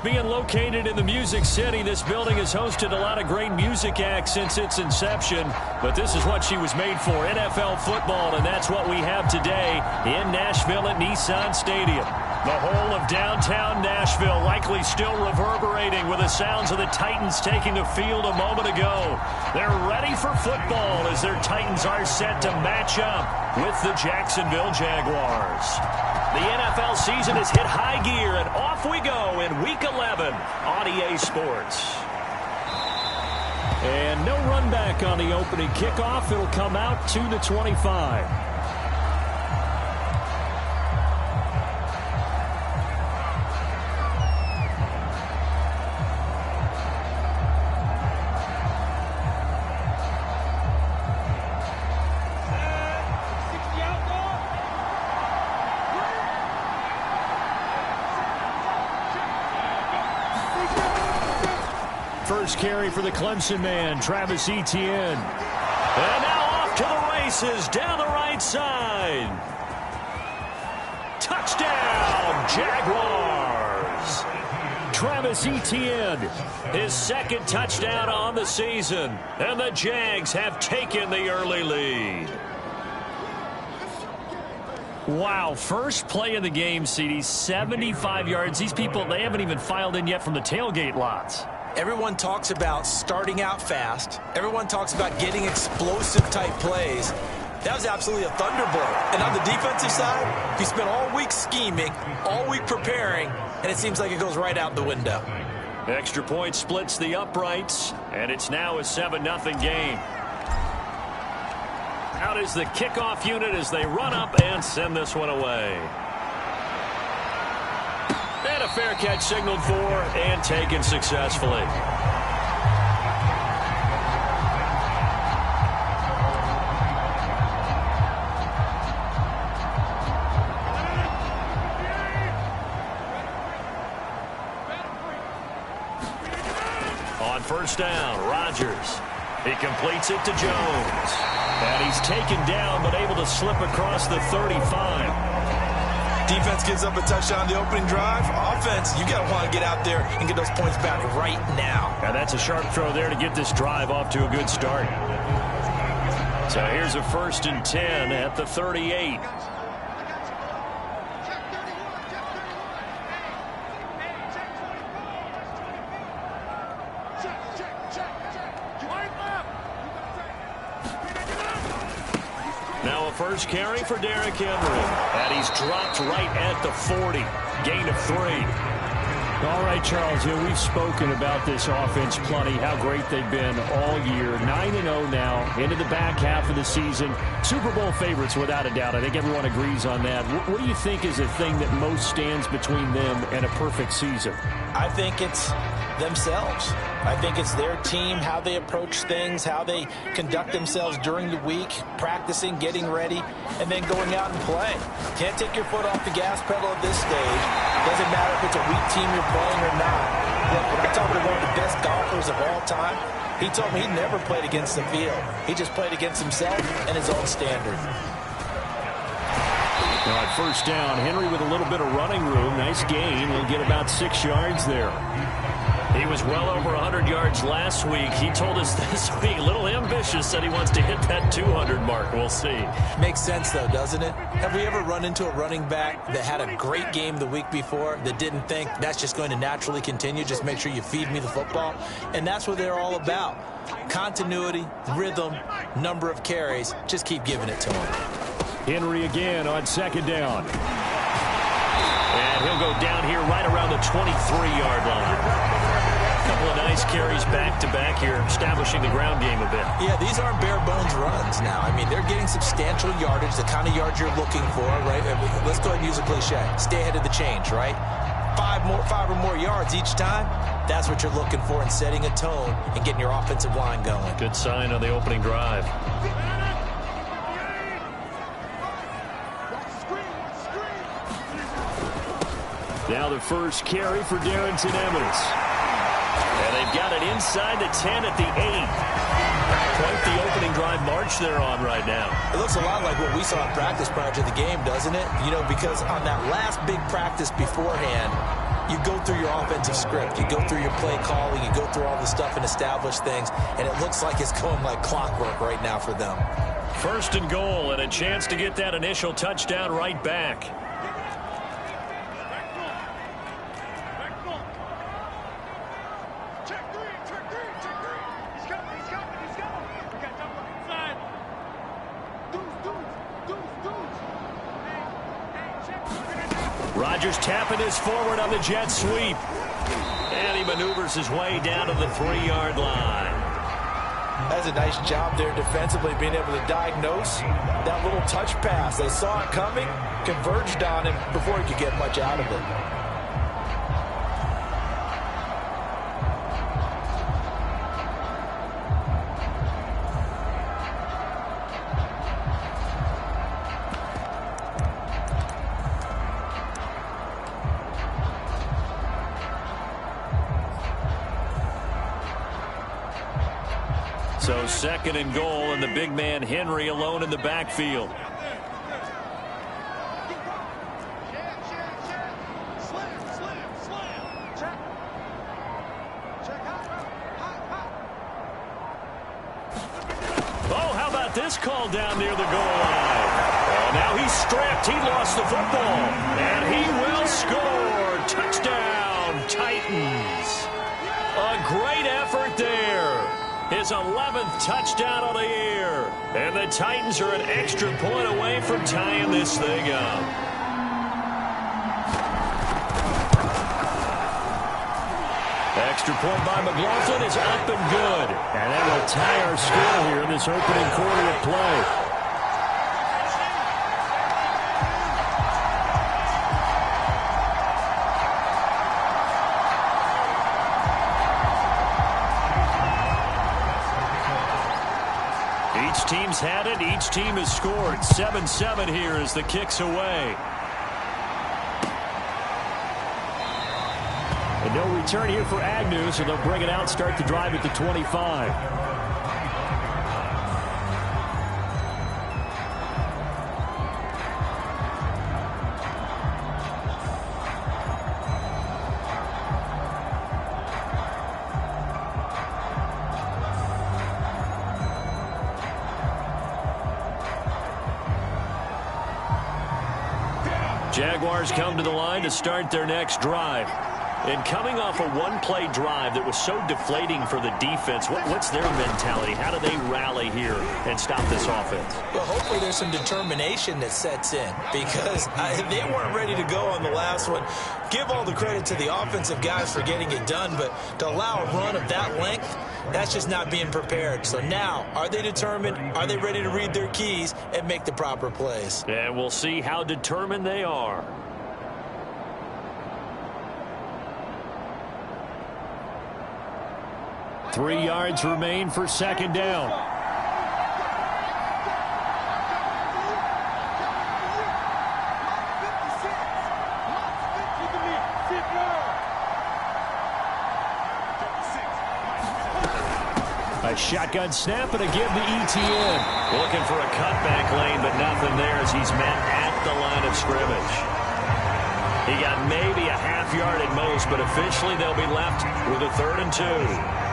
being located in the Music City, this building has hosted a lot of great music acts since its inception. But this is what she was made for, NFL football, and that's what we have today in Nashville at Nissan Stadium. The whole of downtown Nashville likely still reverberating with the sounds of the Titans taking the field a moment ago. They're ready for football as their Titans are set to match up with the Jacksonville Jaguars. The NFL season has hit high gear, and off we go in Week 11 on EA Sports. And no run back on the opening kickoff. It'll come out to the 25. First carry for the Clemson man, Travis Etienne. And now off to the races down the right side. Touchdown, Jaguars. Travis Etienne, his second touchdown on the season. And the Jags have taken the early lead. Wow, first play of the game, CD, 75 yards. These people, they haven't even filed in yet from the tailgate lots. Everyone talks about starting out fast. Everyone talks about getting explosive-type plays. That was absolutely a thunderbolt. And on the defensive side, you spent all week scheming, all week preparing, and it seems like it goes right out the window. Extra point splits the uprights, and it's now a 7-0 game. Out is the kickoff unit as they run up and send this one away. And a fair catch signaled for and taken successfully. On first down, Rodgers. He completes it to Jones. And he's taken down but able to slip across the 35. Defense gives up a touchdown the opening drive. Offense, you got to want to get out there and get those points back right now. Now that's a sharp throw there to get this drive off to a good start. So here's a 1st and 10 at the 38. Now a first carry for Derrick Henry. And he's dropped right at the 40. Gain of 3. All right, Charles, we've spoken about this offense plenty, how great they've been all year. 9-0 now, into the back half of the season. Super Bowl favorites, without a doubt. I think everyone agrees on that. What do you think is the thing that most stands between them and a perfect season? I think it's themselves. I think it's their team, how they approach things, how they conduct themselves during the week, practicing, getting ready, and then going out and play. Can't take your foot off the gas pedal at this stage. Doesn't matter if it's a weak team you're playing or not. Look, when I talk to one of the best golfers of all time, he told me he never played against the field. He just played against himself and his own standard. Now at first down, Henry with a little bit of running room. Nice gain. He'll get about 6 yards there. He was well over 100 yards last week. He told us this week, a little ambitious, said he wants to hit that 200 mark. We'll see. Makes sense, though, doesn't it? Have we ever run into a running back that had a great game the week before that didn't think that's just going to naturally continue? Just make sure you feed me the football. And that's what they're all about. Continuity, rhythm, number of carries. Just keep giving it to him. Henry again on 2nd down. And he'll go down here right around the 23-yard line. A couple of nice carries back-to-back here, establishing the ground game a bit. Yeah, these aren't bare-bones runs now. I mean, they're getting substantial yardage, the kind of yards you're looking for, right? Let's go ahead and use a cliche. Stay ahead of the change, right? Five or more yards each time. That's what you're looking for in setting a tone and getting your offensive line going. Good sign on the opening drive. Now the first carry for Darrington Evans. And they've got it inside the 10 at the 8. Quite the opening drive march they're on right now. It looks a lot like what we saw in practice prior to the game, doesn't it? You know, because on that last big practice beforehand, you go through your offensive script. You go through your play calling. You go through all the stuff and establish things. And it looks like it's going like clockwork right now for them. First and goal, and a chance to get that initial touchdown right back. Rodgers tapping his forward on the jet sweep. And he maneuvers his way down to the 3-yard line. That's a nice job there defensively, being able to diagnose that little touch pass. They saw it coming, converged on him before he could get much out of it. So second and goal, and the big man Henry alone in the backfield. Oh, how about this call down near the goal line? Oh, now he's stripped. He lost the football. And he will score. Touchdown, Titans. A great effort there. His 11th touchdown of the year. And the Titans are an extra point away from tying this thing up. Extra point by McLaughlin is up and good. And that will tie our score here in this opening quarter of play. Each team's had it. Each team has scored. 7-7 here as the kick's away. And no return here for Agnew, so they'll bring it out, start the drive at the 25. Jaguars come to the line to start their next drive. And coming off a one-play drive that was so deflating for the defense, what's their mentality? How do they rally here and stop this offense? Well, hopefully there's some determination that sets in, because they weren't ready to go on the last one. Give all the credit to the offensive guys for getting it done, but to allow a run of that length, that's just not being prepared. So now, are they determined? Are they ready to read their keys and make the proper plays? And we'll see how determined they are. Three yards remain for second down. A shotgun snap and a give to ETN. Looking for a cutback lane, but nothing there as he's met at the line of scrimmage. He got maybe a half yard at most, but officially they'll be left with a 3rd and 2.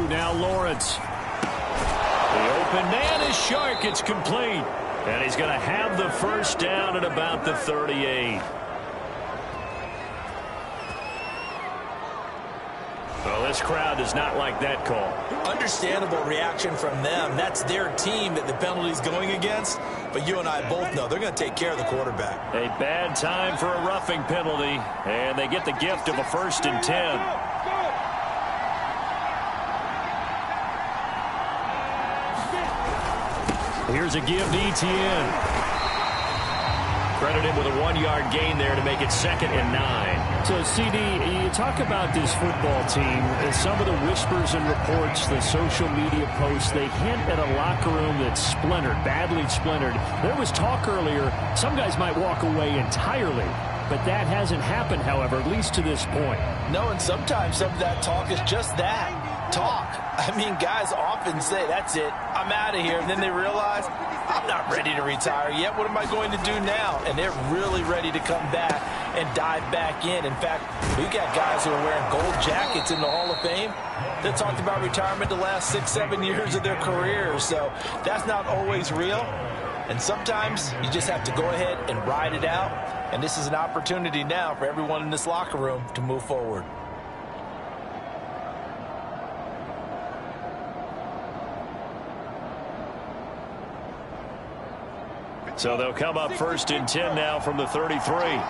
Now Lawrence. The open man is Shark. It's complete. And he's going to have the first down at about the 38. Well, this crowd does not like that call. Understandable reaction from them. That's their team that the penalty's going against. But you and I both know they're going to take care of the quarterback. A bad time for a roughing penalty. And they get the gift of a 1st and 10. Here's a give to ETN. Credit him with a 1-yard gain there to make it 2nd and 9. So, CD, you talk about this football team, and some of the whispers and reports, the social media posts, they hint at a locker room that's splintered, badly splintered. There was talk earlier, some guys might walk away entirely, but that hasn't happened, however, at least to this point. No, and sometimes some of that talk is just that, talk. I mean, guys often say, that's it, I'm out of here, and then they realize, I'm not ready to retire yet. What am I going to do now? And they're really ready to come back and dive back in. In fact, we've got guys who are wearing gold jackets in the Hall of Fame that talked about retirement the last 6-7 years of their careers. So that's not always real. And sometimes you just have to go ahead and ride it out. And this is an opportunity now for everyone in this locker room to move forward. So they'll come up 1st and 10 now from the 33.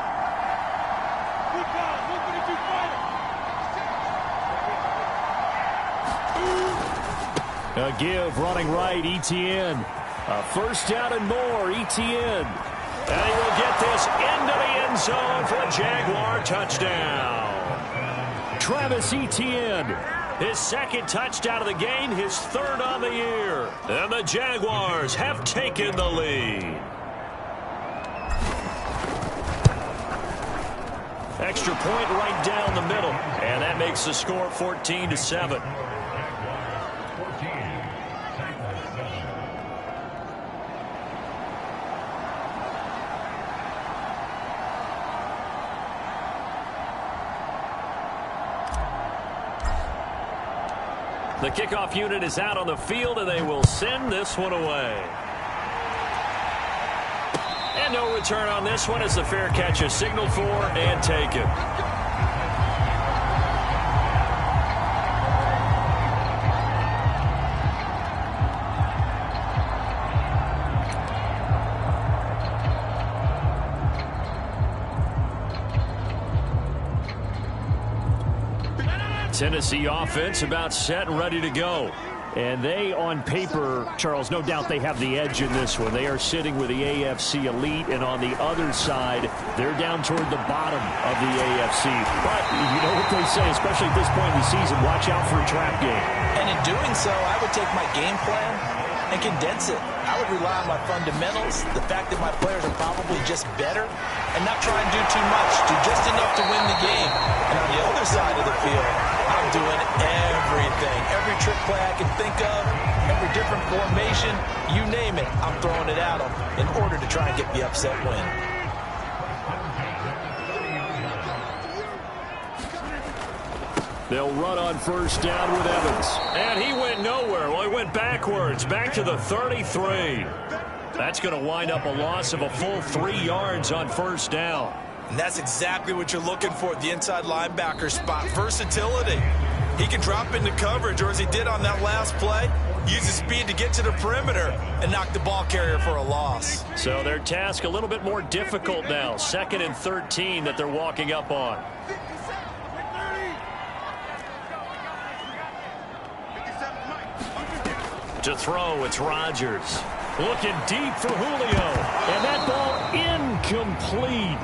A give running right, Etienne. A 1st down and more, Etienne. And he will get this into the end zone for a Jaguar touchdown. Travis Etienne, his 2nd touchdown of the game, his 3rd on the year. And the Jaguars have taken the lead. Extra point right down the middle. And that makes the score 14-7. The kickoff unit is out on the field, and they will send this one away. And no return on this one as the fair catch is signaled for and taken. Tennessee offense about set and ready to go. And they, on paper, Charles, no doubt they have the edge in this one. They are sitting with the AFC elite, and on the other side, they're down toward the bottom of the AFC. But you know what they say, especially at this point in the season, watch out for a trap game. And in doing so, I would take my game plan and condense it. I would rely on my fundamentals, the fact that my players are probably just better, and not try and do too much, do just enough to win the game. And on the other side of the field, I'm doing everything. Every trick play I can think of, every different formation, you name it, I'm throwing it at them in order to try and get the upset win. They'll run on 1st down with Evans. And he went nowhere. Well, he went backwards, back to the 33. That's going to wind up a loss of a full 3 yards on 1st down. And that's exactly what you're looking for at the inside linebacker spot. Versatility. He can drop into coverage, or as he did on that last play, use his speed to get to the perimeter and knock the ball carrier for a loss. So their task a little bit more difficult now. 2nd and 13 that they're walking up on. To throw, it's Rodgers. Looking deep for Julio. And that ball incomplete.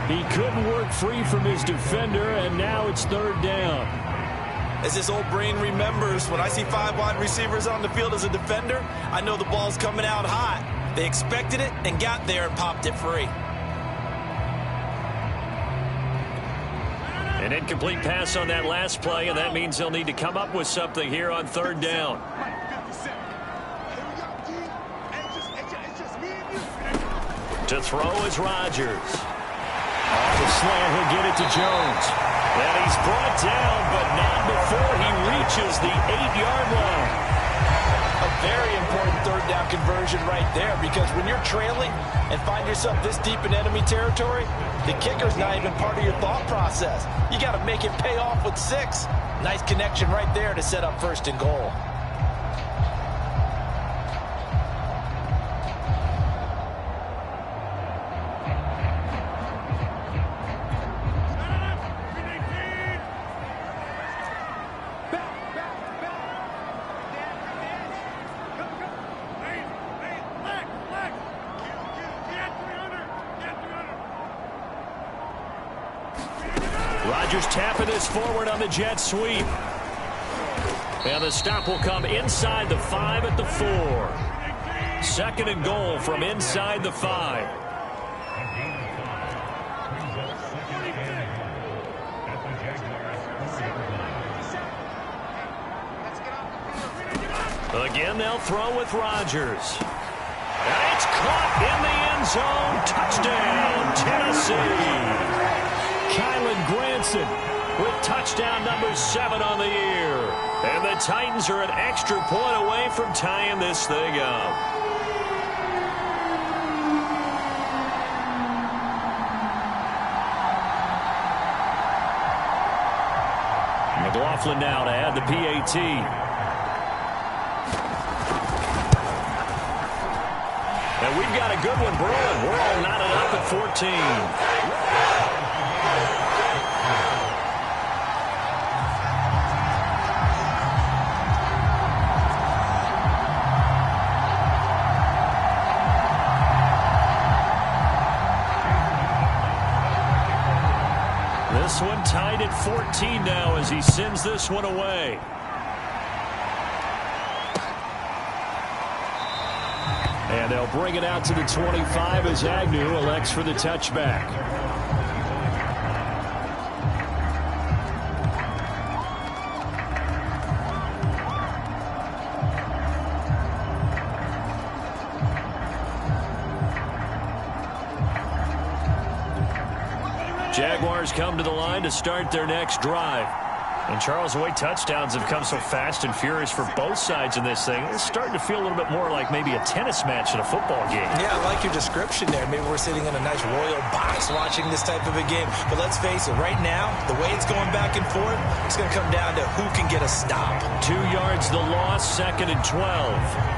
He couldn't work free from his defender, and now it's 3rd down. As his old brain remembers, when I see 5 wide receivers on the field as a defender, I know the ball's coming out hot. They expected it and got there and popped it free. An incomplete pass on that last play, and that means they'll need to come up with something here on 3rd down. To throw is Rodgers. Off the slant, he'll get it to Jones. And he's brought down, but not before he reaches the 8-yard line. A very important 3rd down conversion right there, because when you're trailing and find yourself this deep in enemy territory, the kicker's not even part of your thought process. You got to make it pay off with 6. Nice connection right there to set up 1st and goal. Rodgers tapping this forward on the jet sweep. And the stop will come inside the 5 at the 4. 2nd and goal from inside the 5. Again, they'll throw with Rodgers. And it's caught in the end zone. Touchdown, Tennessee. Kylan Granson with touchdown number 7 on the year. And the Titans are an extra point away from tying this thing up. McLaughlin now to add the PAT. And we've got a good one brewing. We're all knotted up at 14. This one tied at 14 now as he sends this one away. And they'll bring it out to the 25 as Agnew elects for the touchback. Jaguars come to the line to start their next drive. And, Charles, the way touchdowns have come so fast and furious for both sides in this thing, it's starting to feel a little bit more like maybe a tennis match in a football game. Yeah, I like your description there. Maybe we're sitting in a nice royal box watching this type of a game. But let's face it, right now, the way it's going back and forth, it's going to come down to who can get a stop. 2 yards the loss, 2nd and 12.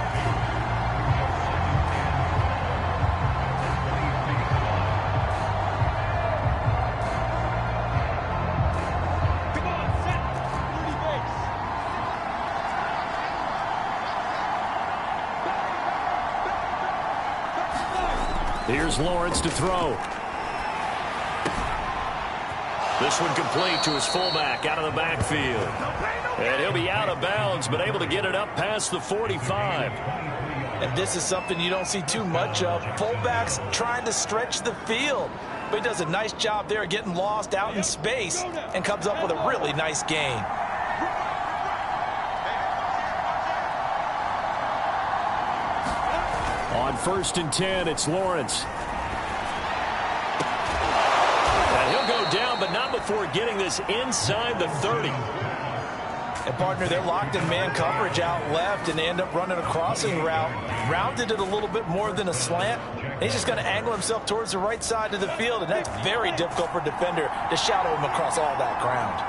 Here's Lawrence to throw. This one complete to his fullback out of the backfield. And he'll be out of bounds, but able to get it up past the 45. And this is something you don't see too much of. Fullbacks trying to stretch the field. But he does a nice job there getting lost out in space and comes up with a really nice gain. On 1st and 10, it's Lawrence. And he'll go down, but not before getting this inside the 30. And, partner, they're locked in man coverage out left, and they end up running a crossing route. Rounded it a little bit more than a slant. He's just going to angle himself towards the right side of the field, and that's very difficult for a defender to shadow him across all that ground.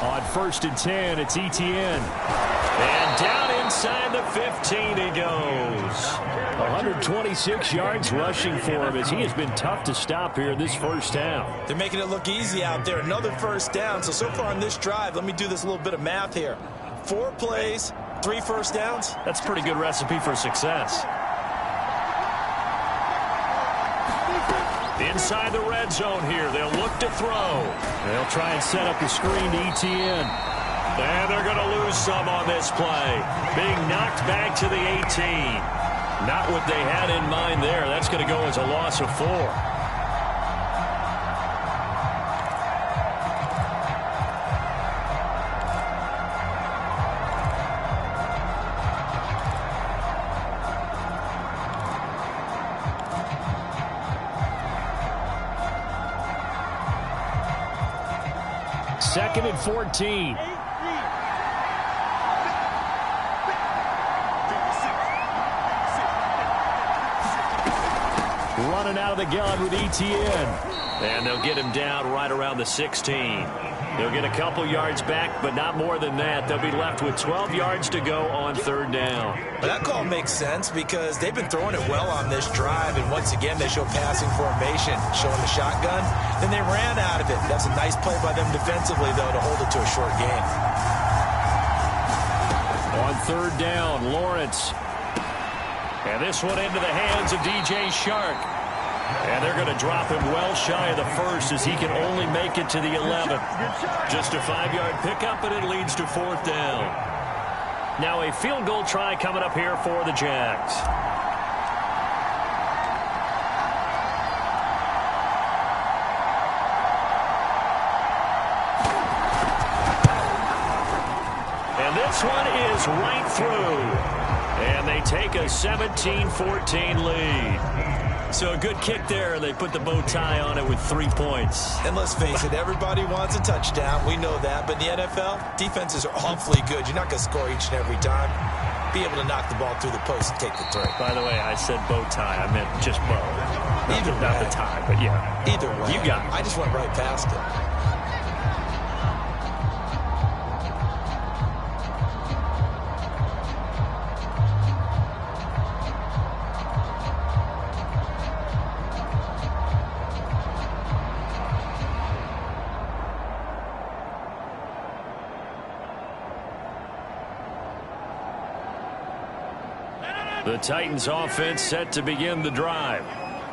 On 1st and 10, it's Etienne. And down inside the 15 he goes. 126 yards rushing for him as he has been tough to stop here in this first half. They're making it look easy out there. Another first down. So far on this drive, let me do this little bit of math here. 4 plays, 3 first downs. That's a pretty good recipe for success. Inside the red zone here. They'll look to throw. They'll try and set up the screen to Etienne. And they're going to lose some on this play. Being knocked back to the 18. Not what they had in mind there. That's going to go as a loss of 4. Second and 14. Running out of the gun with Etienne. And they'll get him down right around the 16. They'll get a couple yards back, but not more than that. They'll be left with 12 yards to go on 3rd down. But that call makes sense because they've been throwing it well on this drive, and once again they show passing formation, showing the shotgun. Then they ran out of it. That's a nice play by them defensively, though, to hold it to a short game. On third down. Lawrence. And this one into the hands of DJ Shark. And they're going to drop him well shy of the first as he can only make it to the 11th. Just a 5-yard pickup, and it leads to fourth down. Now a field goal try coming up here for the Jags. And this one is right through. And they take a 17-14 lead. So a good kick there. They put the bow tie on it with 3 points. And let's face it, everybody wants a touchdown. We know that. But in the NFL, defenses are awfully good. You're not going to score each and every time. Be able to knock the ball through the post and take the throw. By the way, I said bow tie. I meant just bow. Either way. Not the tie, but yeah. Either way. You got it. I just went right past it. The Titans offense set to begin the drive.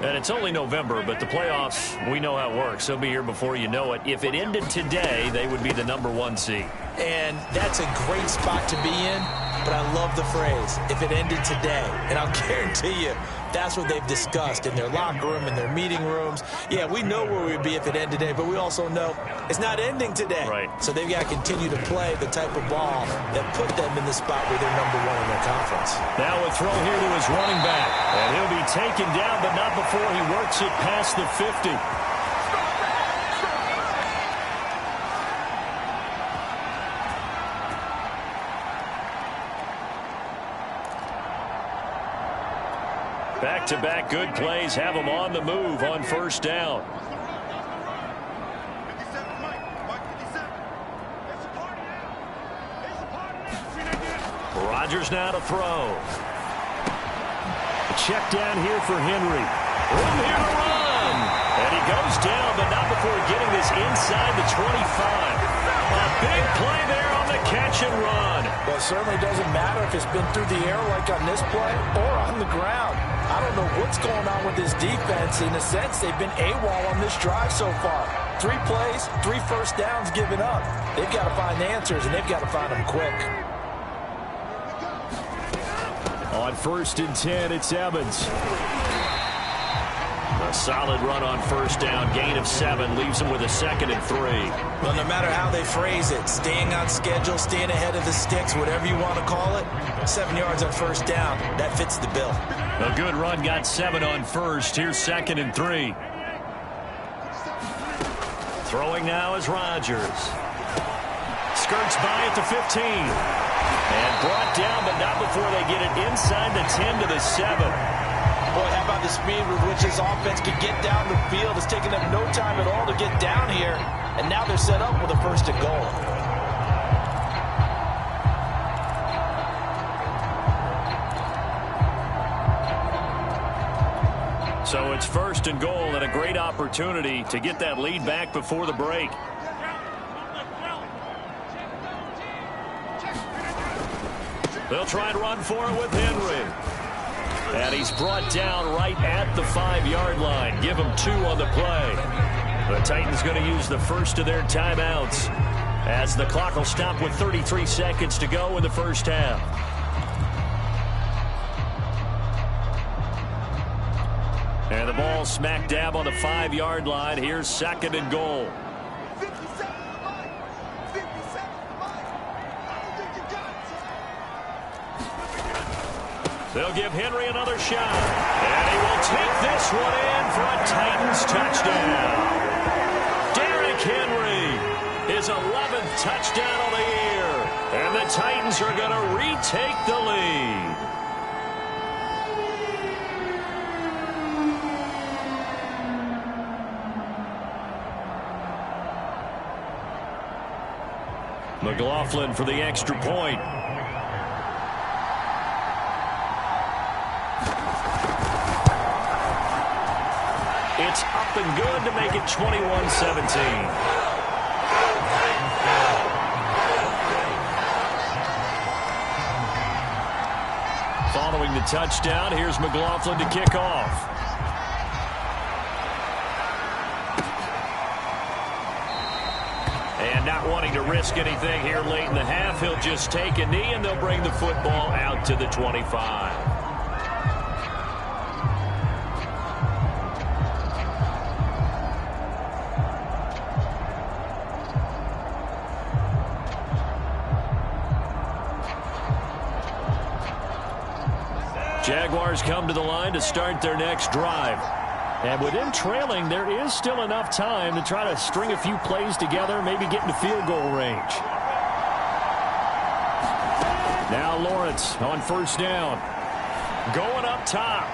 And it's only November, but the playoffs, we know how it works. They'll be here before you know it. If it ended today, they would be the #1 seed. And that's a great spot to be in, but I love the phrase, if it ended today. And I'll guarantee you, that's what they've discussed in their locker room, in their meeting rooms. Yeah, we know where we'd be if it ended today, but we also know it's not ending today. Right. So they've got to continue to play the type of ball that put them in the spot where they're #1 in their conference. Now a throw here to his running back. And he'll be taken down, but not before he works it past the 50. Back-to-back good plays have him on the move on first down. Rodgers now to throw. A check down here for Henry. Room here to run. And he goes down, but not before getting this inside the 25. A big play there on the catch and run. Well, it certainly doesn't matter if it's been through the air like on this play or on the ground. I don't know what's going on with this defense. In a sense, they've been AWOL on this drive so far. 3 plays, 3 first downs given up. They've got to find answers, and they've got to find them quick. On 1st and 10, it's Evans. A solid run on first down. Gain of 7 leaves him with a 2nd and 3. Well, no matter how they phrase it, staying on schedule, staying ahead of the sticks, whatever you want to call it, 7 yards on first down, that fits the bill. A good run, got 7 on first. Here's 2nd and 3. Throwing now is Rodgers. Skirts by at the 15. And brought down, but not before they get it inside the 10 to the 7. Boy, how about the speed with which this offense can get down the field? It's taken them no time at all to get down here. And now they're set up with a 1st and goal. So it's 1st and goal and a great opportunity to get that lead back before the break. They'll try and run for it with Henry. And he's brought down right at the 5-yard line. Give him 2 on the play. The Titans going to use the first of their timeouts as the clock will stop with 33 seconds to go in the first half. And the ball smack dab on the 5-yard line. Here's 2nd and goal. They'll give Henry another shot. And he will take this one in for a Titans touchdown. Derrick Henry, his 11th touchdown of the year. And the Titans are going to retake the lead. McLaughlin for the extra point. It's up and good to make it 21-17. Following the touchdown, here's McLaughlin to kick off. And not wanting to risk anything here late in the half, he'll just take a knee, and they'll bring the football out to the 25. Jaguars come to the line to start their next drive. And with them trailing, there is still enough time to try to string a few plays together, maybe get into field goal range. Now Lawrence on first down. Going up top.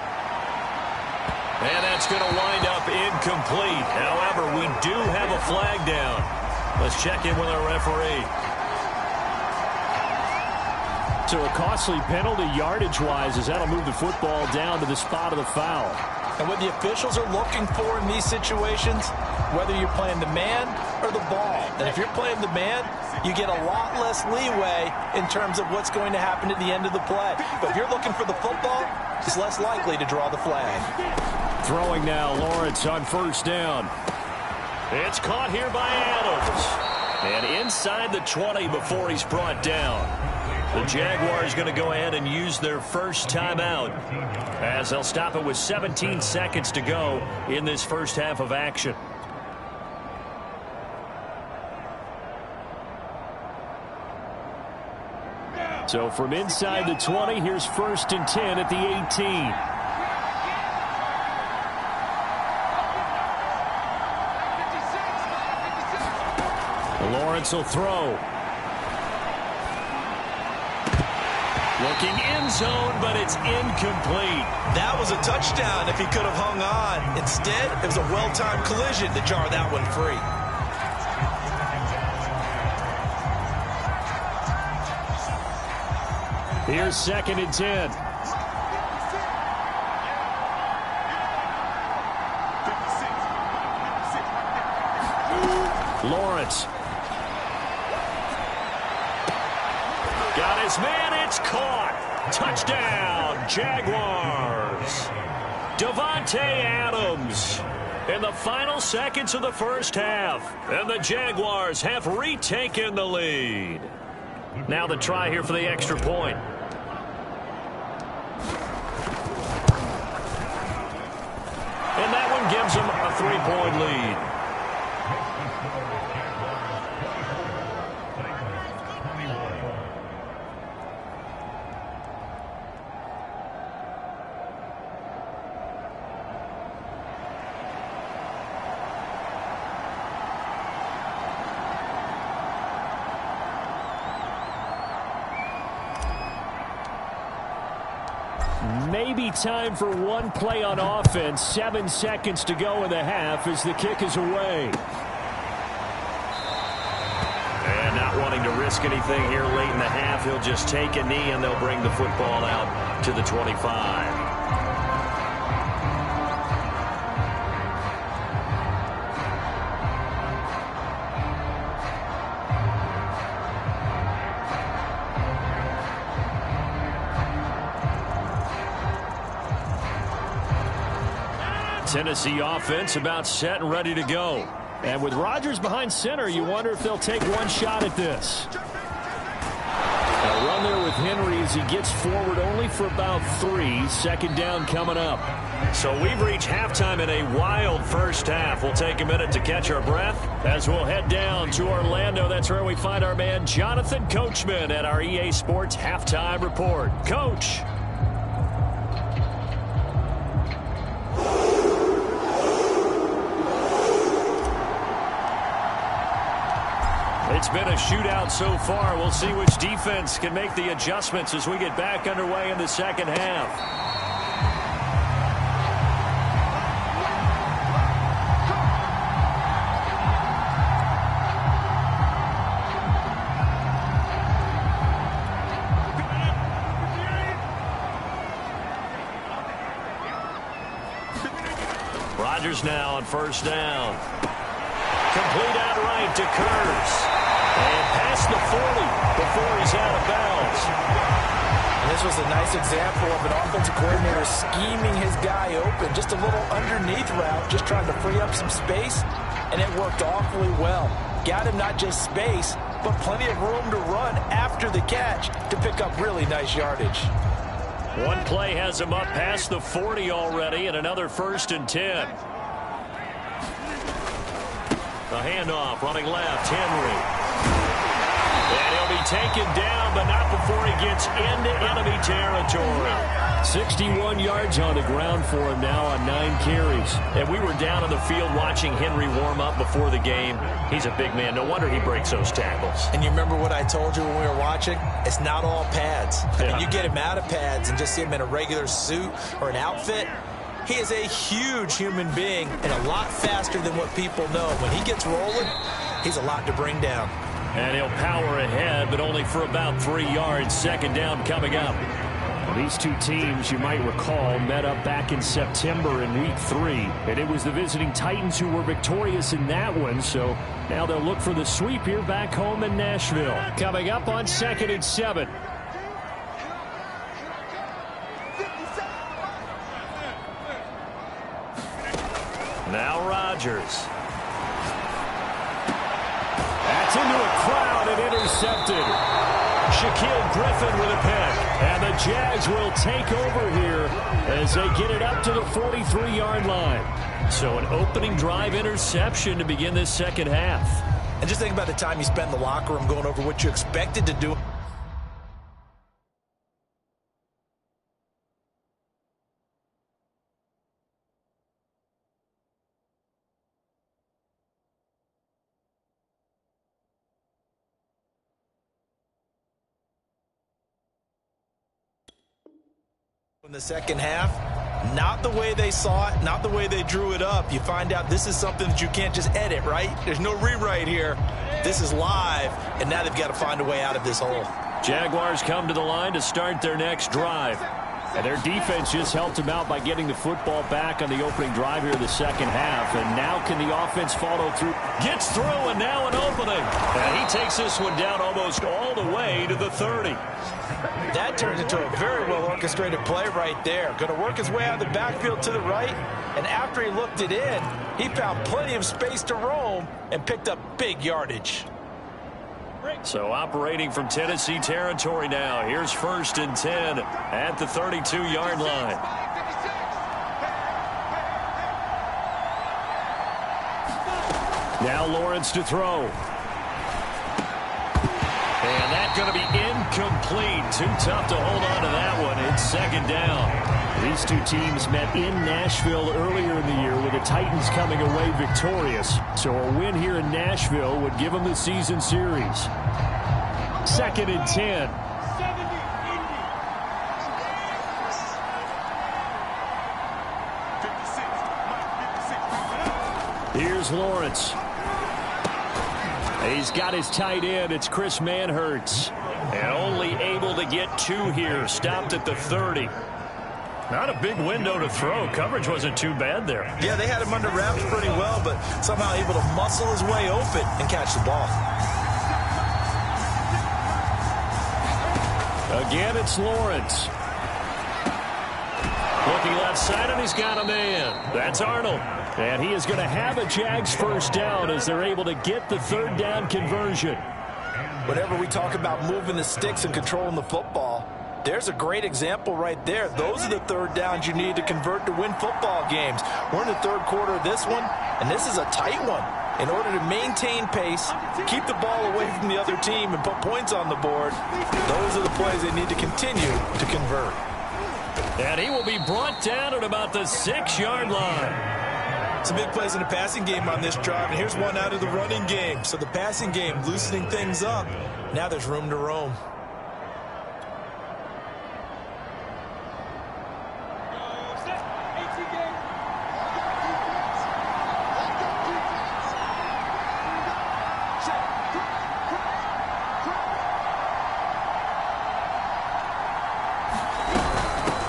And that's going to wind up incomplete. However, we do have a flag down. Let's check in with our referee. So a costly penalty yardage-wise, as that'll move the football down to the spot of the foul. And what the officials are looking for in these situations, whether you're playing the man or the ball. And if you're playing the man, you get a lot less leeway in terms of what's going to happen at the end of the play. But if you're looking for the football, it's less likely to draw the flag. Throwing now, Lawrence on first down. It's caught here by Adams. And inside the 20 before he's brought down. The Jaguars going to go ahead and use their first timeout as they'll stop it with 17 seconds to go in this first half of action. So from inside the 20, here's first and 10 at the 18. Lawrence will throw. Looking end zone, but it's incomplete. That was a touchdown if he could have hung on. Instead, it was a well-timed collision to jar that one free. Here's second and 10. Lawrence. Got his man. It's caught. Touchdown, Jaguars. Davante Adams in the final seconds of the first half. And the Jaguars have retaken the lead. Now the try here for the extra point. And that one gives them a 3-point lead. Maybe time for one play on offense. 7 seconds to go in the half as the kick is away. And not wanting to risk anything here late in the half, he'll just take a knee and they'll bring the football out to the 25. Tennessee offense about set and ready to go. And with Rodgers behind center, you wonder if they'll take one shot at this. A run there with Henry as he gets forward only for about 3. Second down coming up. So we've reached halftime in a wild first half. We'll take a minute to catch our breath as we'll head down to Orlando. That's where we find our man Jonathan Coachman at our EA Sports Halftime Report. Coach. It's been a shootout so far. We'll see which defense can make the adjustments as we get back underway in the second half. Rodgers now on first down. Complete outright to Kurz. And past the 40 before he's out of bounds. And This was a nice example of an offensive coordinator scheming his guy open. Just a little underneath route, just trying to free up some space, and it worked awfully well. Got him not just space, but plenty of room to run after the catch to pick up really nice yardage. One play has him up past the 40 already, and another 1st and 10. The handoff, running left, Henry. And he'll be taken down, but not before he gets into enemy territory. 61 yards on the ground for him now on 9 carries. And we were down on the field watching Henry warm up before the game. He's a big man. No wonder he breaks those tackles. And you remember what I told you when we were watching? It's not all pads. I mean, you get him out of pads and just see him in a regular suit or an outfit. He is a huge human being and a lot faster than what people know. When he gets rolling, he's a lot to bring down. And he'll power ahead, but only for about 3 yards. 2nd down coming up. Well, these two teams, you might recall, met up back in September in Week 3. And it was the visiting Titans who were victorious in that one. So now they'll look for the sweep here back home in Nashville. Coming up on 2nd and 7. Now Rodgers. That's into a crowd and intercepted. Shaquille Griffin with a pick. And the Jags will take over here as they get it up to the 43-yard line. So an opening drive interception to begin this 2nd half. And just think about the time you spent in the locker room going over what you expected to do. In the 2nd half, not the way they saw it, not the way they drew it up. You find out this is something that you can't just edit, right? There's no rewrite here. This is live, and now they've got to find a way out of this hole. Jaguars come to the line to start their next drive. And their defense just helped them out by getting the football back on the opening drive here in the 2nd half. And now can the offense follow through? Gets through, and now an opening. And he takes this one down almost all the way to the 30. That turned into a very well-orchestrated play right there. Going to work his way out of the backfield to the right. And after he looked it in, he found plenty of space to roam and picked up big yardage. So operating from Tennessee territory now. Here's 1st and 10 at the 32-yard line. Now Lawrence to throw. And that's going to be incomplete. Too tough to hold on to that one. It's 2nd down. These two teams met in Nashville earlier in the year with the Titans coming away victorious. So a win here in Nashville would give them the season series. 2nd and 10. Here's Lawrence. He's got his tight end. It's Chris Manhertz. And only able to get 2 here. Stopped at the 30. Not a big window to throw. Coverage wasn't too bad there. Yeah, they had him under wraps pretty well, but somehow able to muscle his way open and catch the ball. Again, it's Lawrence. Looking left side, and he's got a man. That's Arnold. And he is going to have a Jags 1st down as they're able to get the 3rd down conversion. Whenever we talk about moving the sticks and controlling the football, there's a great example right there. Those are the 3rd downs you need to convert to win football games. We're in the 3rd quarter of this one, and this is a tight one. In order to maintain pace, keep the ball away from the other team, and put points on the board, those are the plays they need to continue to convert. And he will be brought down at about the 6-yard line. Some big plays in the passing game on this drive, and here's one out of the running game. So the passing game loosening things up. Now there's room to roam.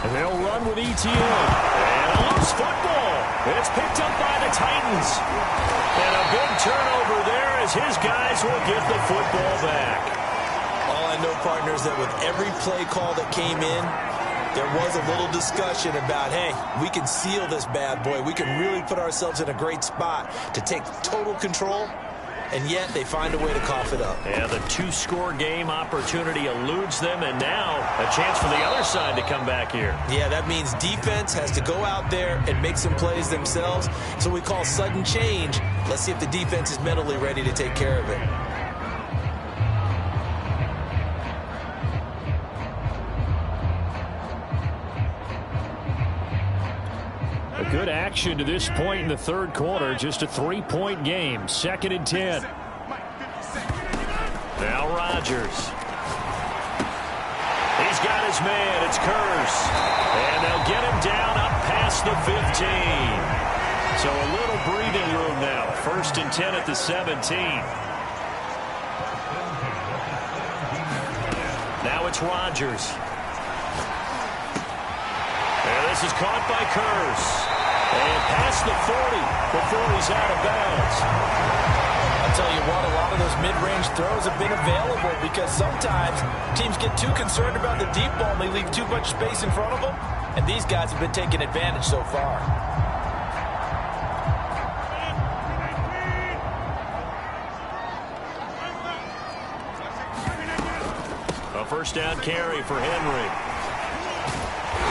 And they'll run with ETN. And a loose football. It's picked up by the Titans. And a big turnover there as his guys will get the football back. All I know, partner, is that with every play call that came in, there was a little discussion about, hey, we can seal this bad boy. We can really put ourselves in a great spot to take total control, and yet they find a way to cough it up. Yeah, the two-score game opportunity eludes them, and now a chance for the other side to come back here. Yeah, that means defense has to go out there and make some plays themselves. So we call sudden change. Let's see if the defense is mentally ready to take care of it. A good action to this point in the third quarter. Just a three-point game. 2nd and 10. Now Rodgers. He's got his man. It's Curse. And they'll get him down up past the 15. So a little breathing room now. 1st and 10 at the 17. Now it's Rodgers. And this is caught by Curse. And past the 40 before he's out of bounds. I'll tell you what, a lot of those mid-range throws have been available because sometimes teams get too concerned about the deep ball and they leave too much space in front of them. And these guys have been taking advantage so far. A first down carry for Henry.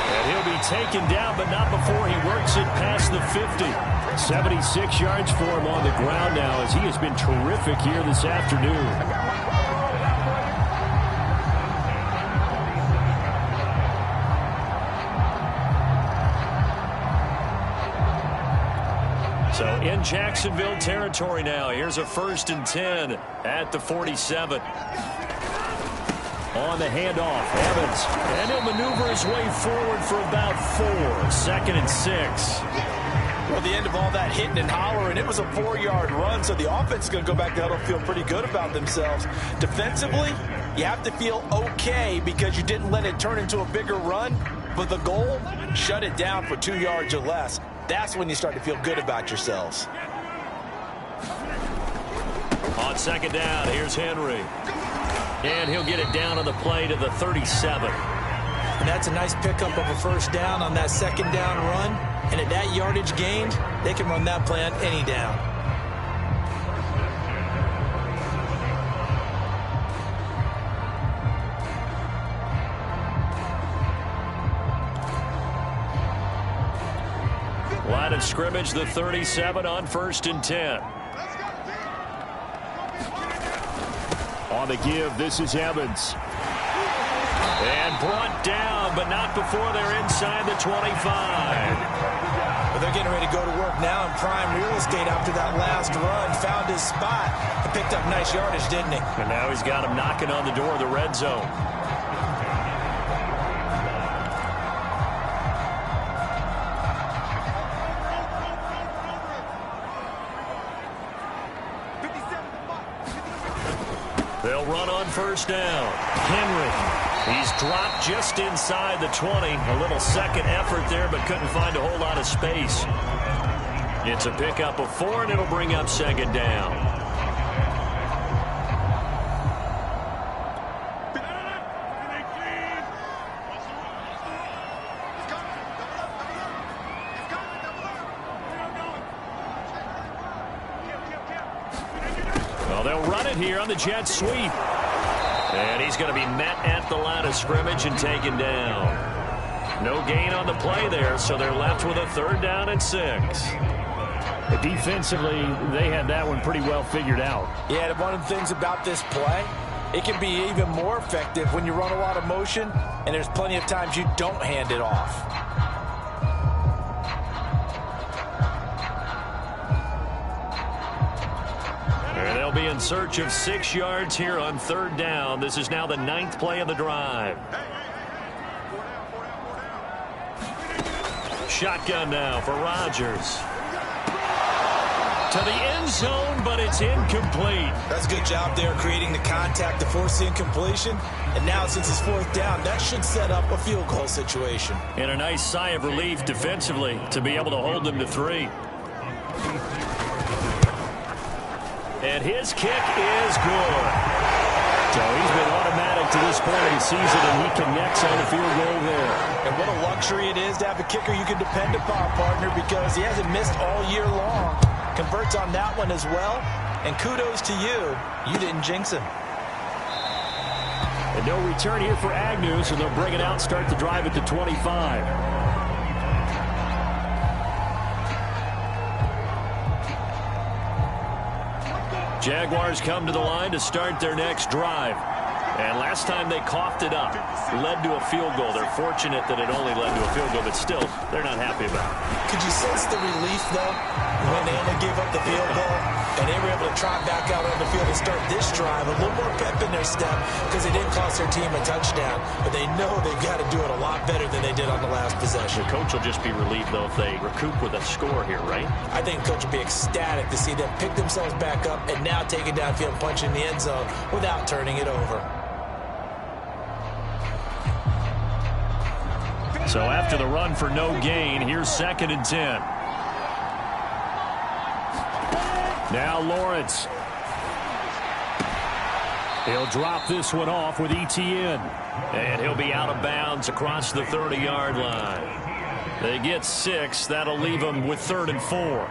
And he'll be taken down, but not before he works it past the 50. 76 yards for him on the ground now as he has been terrific here this afternoon. So in Jacksonville territory now. Here's a 1st and 10 at the 47. On the handoff, Evans. And he'll maneuver his way forward for about 4. 2nd and 6. Well, the end of all that hitting and hollering, it was a 4-yard run, so the offense is going to go back there and feel pretty good about themselves. Defensively, you have to feel okay because you didn't let it turn into a bigger run, but the goal, shut it down for 2 yards or less. That's when you start to feel good about yourselves. On 2nd down, here's Henry. And he'll get it down on the play to the 37. And that's a nice pickup of a first down on that 2nd down run. And at that yardage gained, they can run that play on any down. Line of scrimmage, the 37 on 1st and 10. On the give, this is Evans. And brought down, but not before they're inside the 25. Well, they're getting ready to go to work now in prime real estate after that last run. Found his spot and picked up nice yardage, didn't he? And now he's got him knocking on the door of the red zone. They'll run on 1st down. Henry. He's dropped just inside the 20. A little second effort there, but couldn't find a whole lot of space. It's a pickup of 4, and it'll bring up 2nd down. Well, they'll run it here on the jet sweep. And he's going to be met at the line of scrimmage and taken down. No gain on the play there, so they're left with a 3rd down and 6. Defensively, they had that one pretty well figured out. Yeah, one of the things about this play, it can be even more effective when you run a lot of motion, and there's plenty of times you don't hand it off. And they'll be in search of 6 yards here on 3rd down. This is now the 9th play of the drive. Shotgun now for Rodgers. To the end zone, but it's incomplete. That's a good job there creating the contact to force the incompletion. And now since it's 4th down, that should set up a field goal situation. And a nice sigh of relief defensively to be able to hold them to 3. And his kick is good. So he's been automatic get to this point of the season, and he connects on the field goal there. And what a luxury it is to have a kicker you can depend upon, partner, because he hasn't missed all year long. Converts on that one as well. And kudos to you. You didn't jinx him. And no return here for Agnew, so they'll bring it out, start the drive at the 25. Jaguars come to the line to start their next drive. And last time they coughed it up, led to a field goal. They're fortunate that it only led to a field goal, but still, they're not happy about it. Could you sense the relief, though, when they only gave up the field goal and they were able to trot back out on the field and start this drive? A little more pep in their step because they didn't cost their team a touchdown, but they know they've got to do it a lot better than they did on the last possession. The coach will just be relieved, though, if they recoup with a score here, right? I think the coach will be ecstatic to see them pick themselves back up and now take it downfield and punch in the end zone without turning it over. So after the run for no gain, here's 2nd and 10. Now Lawrence. He'll drop this one off with ETN. And he'll be out of bounds across the 30-yard line. They get 6. That'll leave them with 3rd and 4.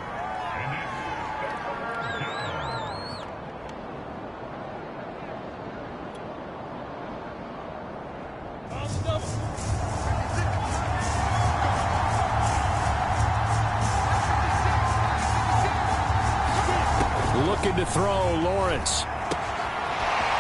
Looking to throw, Lawrence.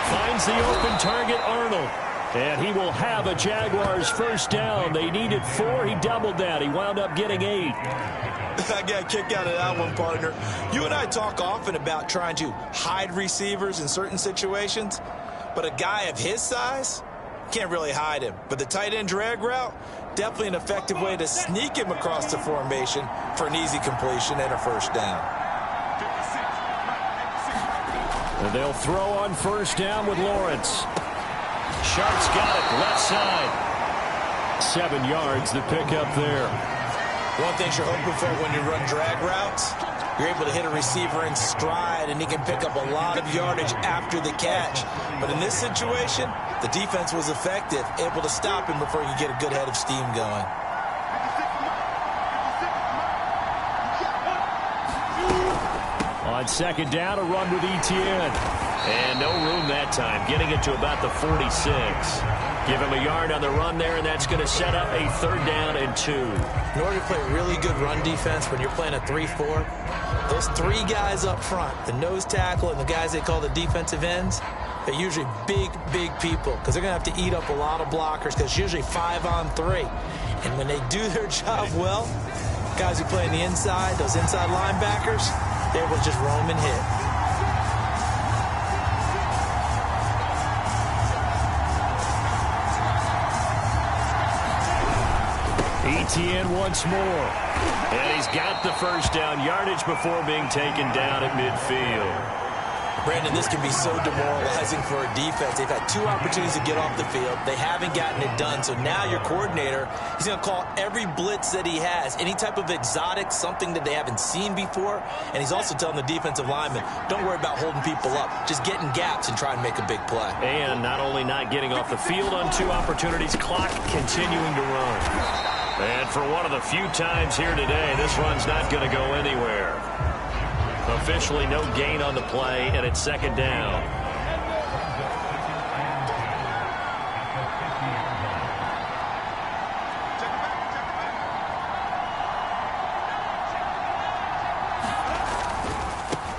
Finds the open target, Arnold. And he will have a Jaguars first down. They needed 4. He doubled that. He wound up getting 8. I got a kick out of that one, partner. You and I talk often about trying to hide receivers in certain situations, but a guy of his size can't really hide him. But the tight end drag route, definitely an effective way to sneak him across the formation for an easy completion and a first down. And they'll throw on first down with Lawrence. Sharp's got it, left side. 7 yards to pick up there. One thing you're hoping for when you run drag routes, you're able to hit a receiver in stride, and he can pick up a lot of yardage after the catch. But in this situation, the defense was effective, able to stop him before you get a good head of steam going. On 2nd down, a run with ETN. And no room that time, getting it to about the 46. Give him a yard on the run there, and that's going to set up a 3rd down and 2. In order to play really good run defense when you're playing a 3-4, those 3 guys up front, the nose tackle and the guys they call the defensive ends, they're usually big people because they're going to have to eat up a lot of blockers because it's usually 5 on 3. And when they do their job well, guys who play on the inside, those inside linebackers, they're able to just roam and hit. ETN once more. And he's got the first down, yardage before being taken down at midfield. Brandon, this can be so demoralizing for a defense. They've had 2 opportunities to get off the field. They haven't gotten it done. So now your coordinator, he's going to call every blitz that he has, any type of exotic, something that they haven't seen before. And he's also telling the defensive lineman, don't worry about holding people up. Just get in gaps and try and make a big play. And not only not getting off the field on 2 opportunities, clock continuing to run. And for one of the few times here today, this run's not going to go anywhere. Officially no gain on the play, and it's 2nd down.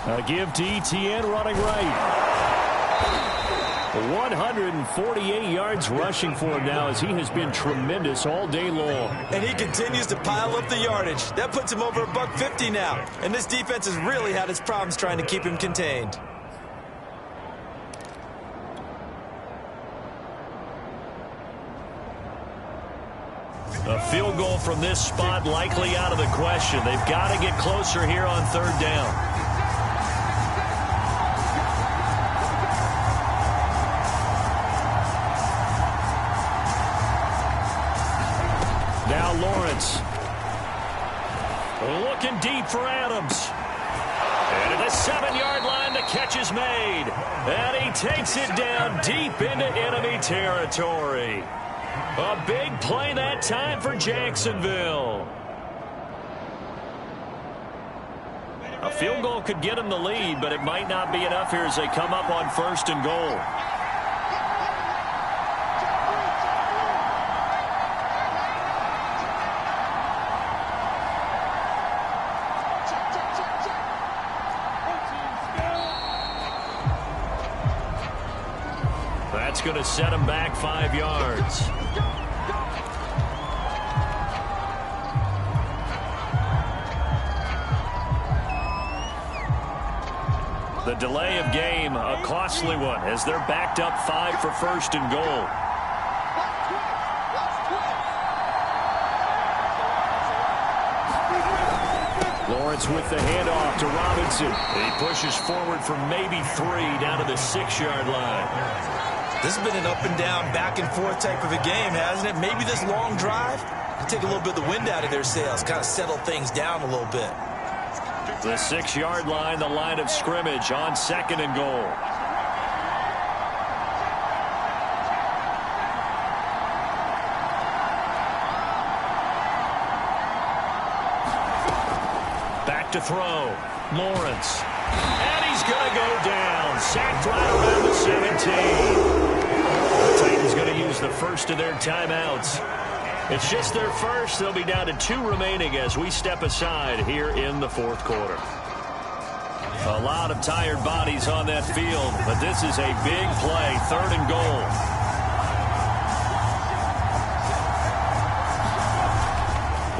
A give to ETN running right. 148 yards rushing for him now as he has been tremendous all day long. And he continues to pile up the yardage. That puts him over $150 now. And this defense has really had its problems trying to keep him contained. A field goal from this spot likely out of the question. They've got to get closer here on 3rd down. Now Lawrence. Looking deep for Adams. And at the 7-yard line, the catch is made. And he takes it down deep into enemy territory. A big play that time for Jacksonville. A field goal could get him the lead, but it might not be enough here as they come up on 1st and goal. That's going to set him back 5 yards. The delay of game, a costly one, as they're backed up 5 for 1st and goal. Lawrence with the handoff to Robinson. He pushes forward for maybe 3 down to the 6-yard line. This has been an up and down, back and forth type of a game, hasn't it? Maybe this long drive can take a little bit of the wind out of their sails, kind of settle things down a little bit. The 6-yard line, the line of scrimmage on 2nd and goal. Back to throw. Lawrence. And he's going to go down. Sacked right around the 17. The Titans going to use the first of their timeouts. It's just their first. They'll be down to 2 remaining as we step aside here in the 4th quarter. A lot of tired bodies on that field, but this is a big play. 3rd and goal.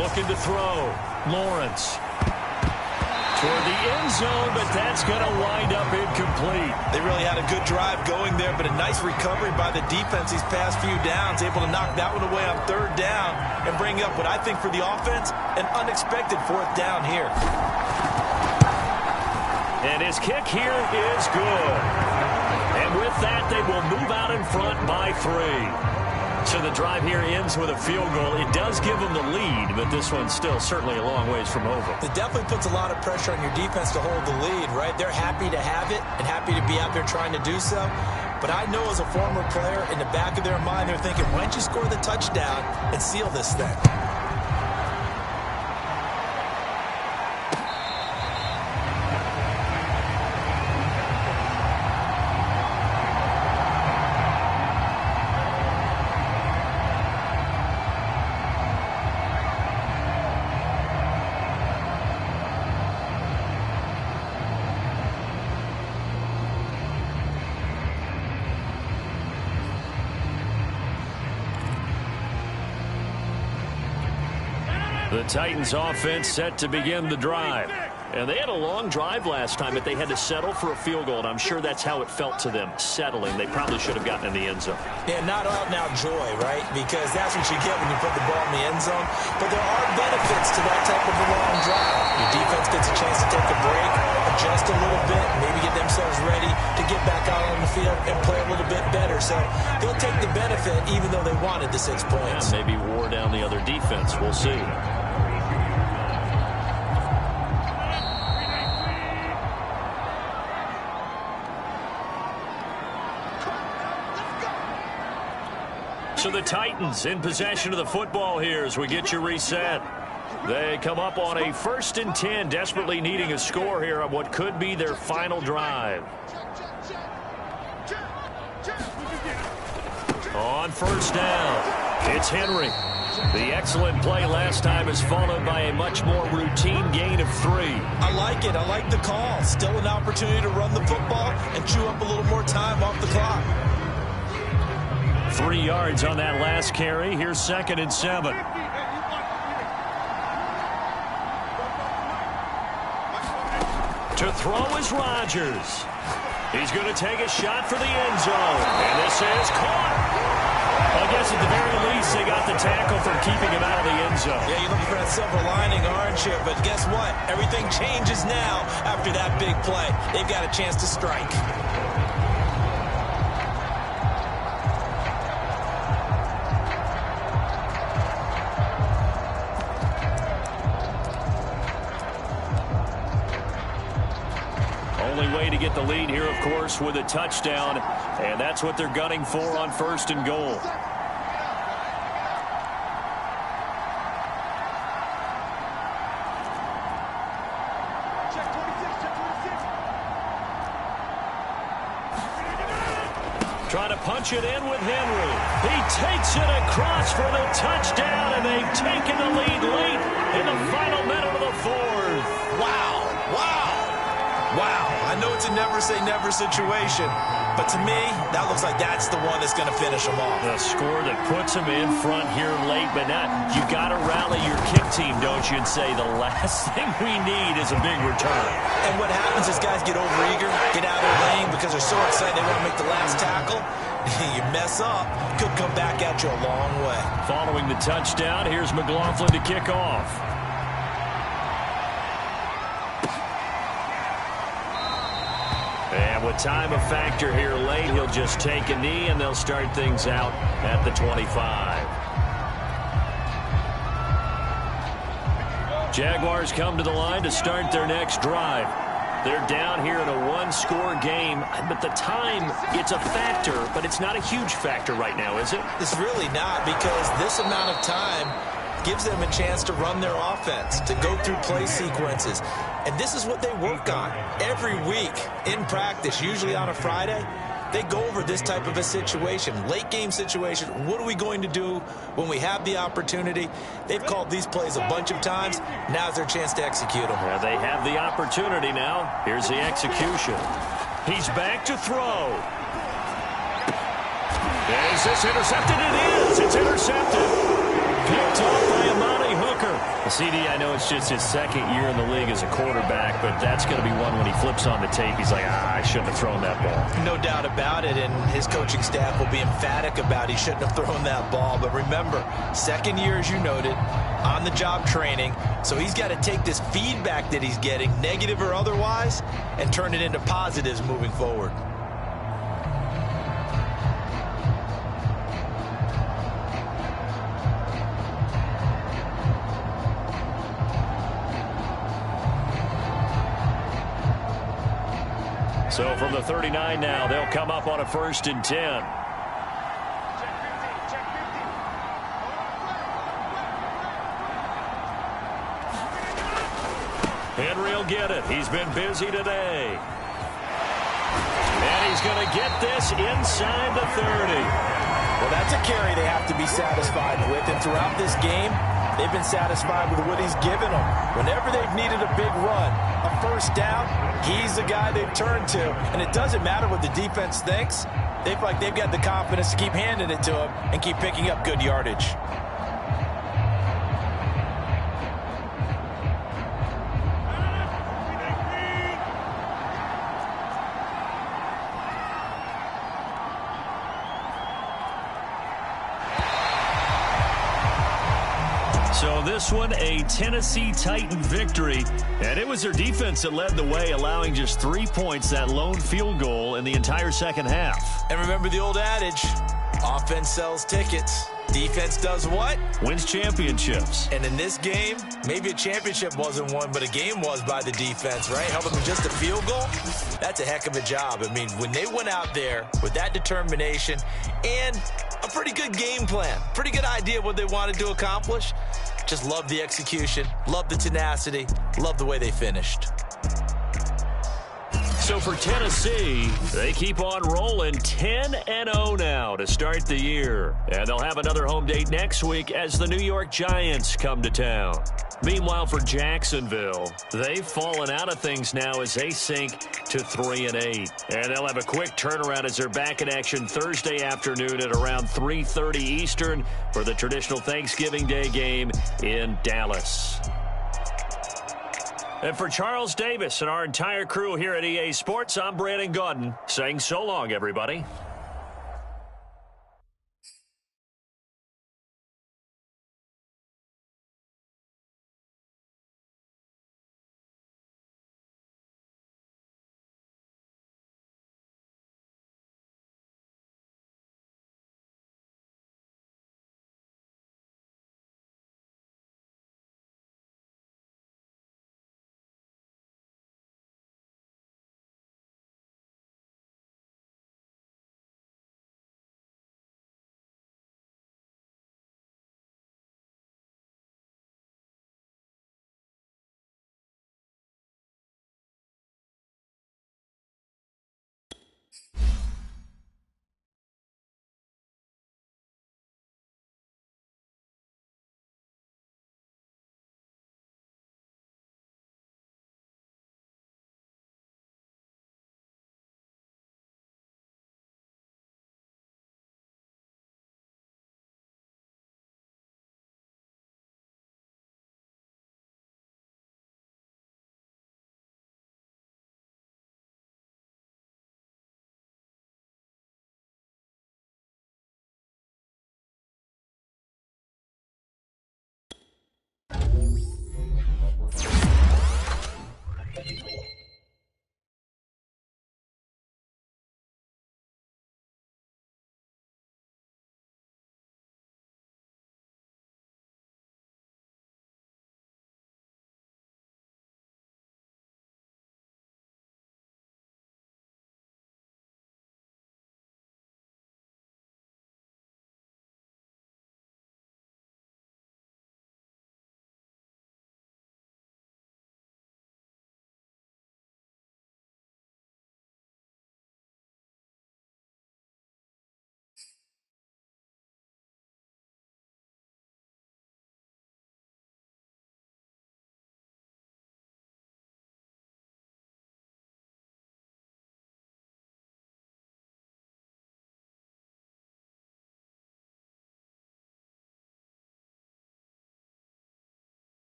Looking to throw. Lawrence. Toward the end zone, but that's going to wind up incomplete. They really had a good drive going there, but a nice recovery by the defense these past few downs, able to knock that one away on 3rd down and bring up what I think for the offense, an unexpected 4th down here. And his kick here is good. And with that, they will move out in front by 3. So the drive here ends with a field goal. It does give them the lead, but this one's still certainly a long ways from over. It definitely puts a lot of pressure on your defense to hold the lead, right? They're happy to have it and happy to be out there trying to do so. But I know as a former player, in the back of their mind, they're thinking, why don't you score the touchdown and seal this thing? The Titans offense set to begin the drive. And they had a long drive last time, but they had to settle for a field goal, and I'm sure that's how it felt to them, settling. They probably should have gotten in the end zone. Yeah, not out now joy, right? Because that's what you get when you put the ball in the end zone. But there are benefits to that type of a long drive. Your defense gets a chance to take a break, adjust a little bit, maybe get themselves ready to get back out on the field and play a little bit better. So they'll take the benefit even though they wanted the 6 points. Yeah, maybe wore down the other defense. We'll see. So the Titans in possession of the football here as we get you reset. They come up on a 1st and 10, desperately needing a score here on what could be their final drive. On 1st down, it's Henry. The excellent play last time is followed by a much more routine gain of 3. I like it. I like the call. Still an opportunity to run the football and chew up a little more time off the clock. 3 yards on that last carry. Here's 2nd and 7. To throw is Rodgers. He's going to take a shot for the end zone. And this is caught. I guess at the very least they got the tackle for keeping him out of the end zone. Yeah, you're looking for that silver lining, aren't you? But guess what? Everything changes now after that big play. They've got a chance to strike. to get the lead here, of course, with a touchdown. And that's what they're gunning for on 1st and goal. Trying to punch it in with Henry. He takes it across for the touchdown, and they've taken the lead late in the final minute of the 4th. Wow. Wow. Wow. I know it's a never-say-never situation, but to me, that looks like that's the one that's going to finish them off. The score that puts them in front here late, but now you've got to rally your kick team, don't you, and say the last thing we need is a big return. And what happens is guys get overeager, get out of their lane because they're so excited they want to make the last tackle. You mess up, could come back at you a long way. Following the touchdown, here's McLaughlin to kick off. And with time a factor here late, he'll just take a knee, and they'll start things out at the 25. Jaguars come to the line to start their next drive. They're down here in a one-score game, but the time, it's a factor, but it's not a huge factor right now, is it? It's really not, because this amount of time gives them a chance to run their offense, to go through play sequences. And this is what they work on every week in practice, usually on a Friday. They go over this type of a situation, late game situation. What are we going to do when we have the opportunity? They've called these plays a bunch of times. Now's their chance to execute them. Yeah, they have the opportunity now. Here's the execution. He's back to throw. Is this intercepted? It is. It's intercepted. Picked off by Amani Hooker. The CD, I know it's just his second year in the league as a quarterback, but that's going to be one when he flips on the tape. He's like, I shouldn't have thrown that ball. No doubt about it, and his coaching staff will be emphatic about he shouldn't have thrown that ball. But remember, second year, as you noted, on-the-job training, so he's got to take this feedback that he's getting, negative or otherwise, and turn it into positives moving forward. So from the 39 now, they'll come up on a 1st and 10. Henry will get it. He's been busy today. And he's going to get this inside the 30. Well, that's a carry they have to be satisfied with. And throughout this game, they've been satisfied with what he's given them. Whenever they've needed a big run, a first down, he's the guy they've turned to. And it doesn't matter what the defense thinks. They feel like they've got the confidence to keep handing it to him and keep picking up good yardage. So this one, a Tennessee Titan victory, and it was their defense that led the way, allowing just 3 points, that lone field goal in the entire second half. And remember the old adage, offense sells tickets. Defense does what? Wins championships. And in this game, maybe a championship wasn't won, but a game was by the defense, right? Held them to just a field goal. That's a heck of a job. I mean, when they went out there with that determination and a pretty good game plan, pretty good idea of what they wanted to accomplish, just love the execution, love the tenacity, love the way they finished. So for Tennessee, they keep on rolling 10-0 now to start the year. And they'll have another home date next week as the New York Giants come to town. Meanwhile, for Jacksonville, they've fallen out of things now as they sink to 3-8. And they'll have a quick turnaround as they're back in action Thursday afternoon at around 3:30 Eastern for the traditional Thanksgiving Day game in Dallas. And for Charles Davis and our entire crew here at EA Sports, I'm Brandon Gaudin saying so long, everybody.